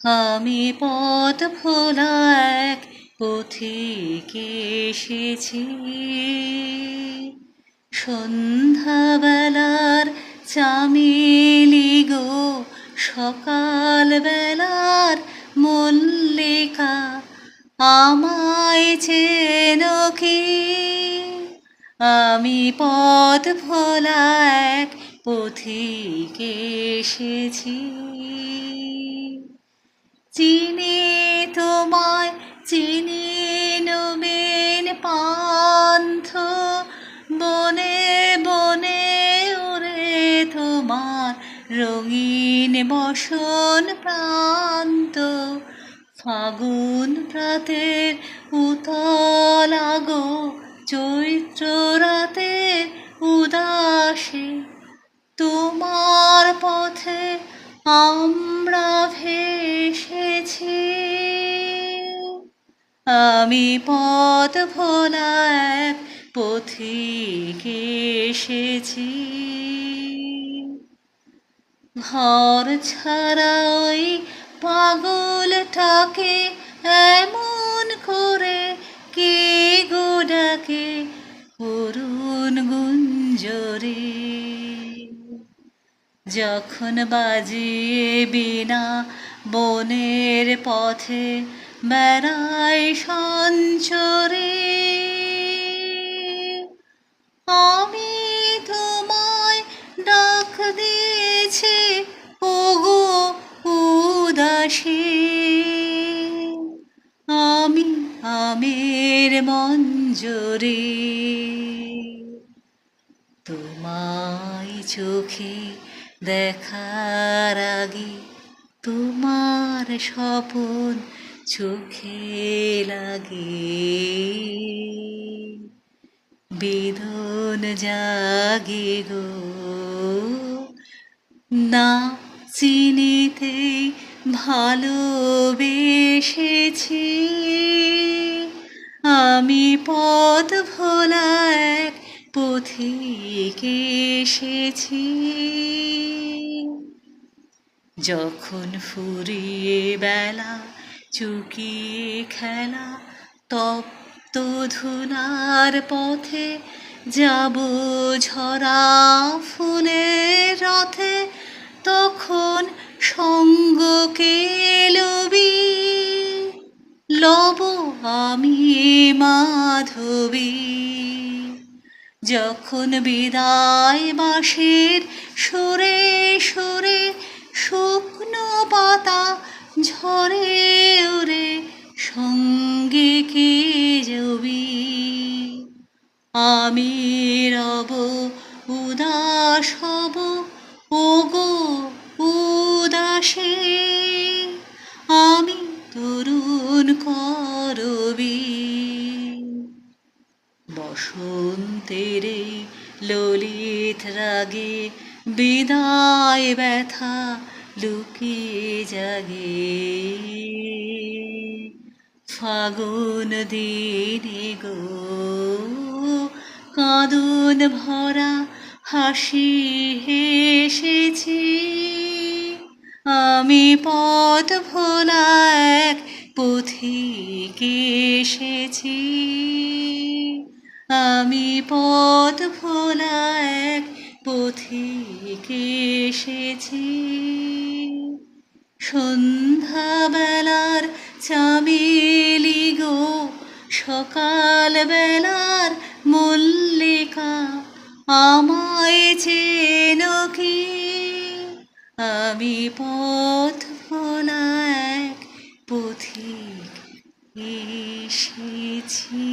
আমি পথ ভোলা এক পথিক এসেছি। সন্ধ্যাবেলার চামেলি গো, সকাল বেলার মল্লিকা, আমায় চেনো কি? আমি পথ ভোলা এক পথিক এসেছি। চিনি তোমায়, চিনি নবীন পান্থ, বনে বনে ওরে তোমার রঙিন বসন প্রান্ত। ফাগুন প্রাতের উতল আগো, চৈত্র রাতের উদাসে, তোমার পথে আমরা ভেসেছি। আমি পথ ভোলা এক পথিক এসেছি। ঘর ছাড়া ওই পাগলটাকে এমন করে কে গো ডাকে করুণ গুঞ্জরে। যখন বাজিয়ে বীণা বনের পথে বেড়ায় সঞ্চরে, আমি তোমায় ডাক দিয়েছি ওগো উদাসী। আমি আমের মঞ্জরি, তোমায় চোখে দেখার আগে তোমার স্বপন চোখে লাগে। বেদন জাগে গো, না চিনিতেই ভালোবেসেছি। আমি পথ ভোলা এক পথিক এসেছি। যখন ফুরিয়ে বেলা চুকিয়ে খেলা, তপ্ত ধুলার পথে যাব ঝরা ফুলের রথে, তখন সঙ্গকে লবি লব আমি মাধবী। যখন বিদায় বাঁশির সুরে সুরে শুকনো পাতা ঝরে ওরে, সঙ্গে কে যাবি? আমি রব উদাস হব ওগো উদাসী। আমি তরুণ করবি বসন্তের ললিত রাগে, বিদায় ব্যথা লুকিয়ে জাগে। ফাগুন দিনে গো, কাঁদন ভরা হাসি হেসেছি। আমি পথ ভোলা এক পথিক এসেছি। আমি পথ ভোলা এক পথিক এসেছি। সন্ধ্যাবেলার চামেলি গো, সকাল বেলার মল্লিকা, আমায় চেনো কি? আমি পথ ভোলা এক পথিক এসেছি।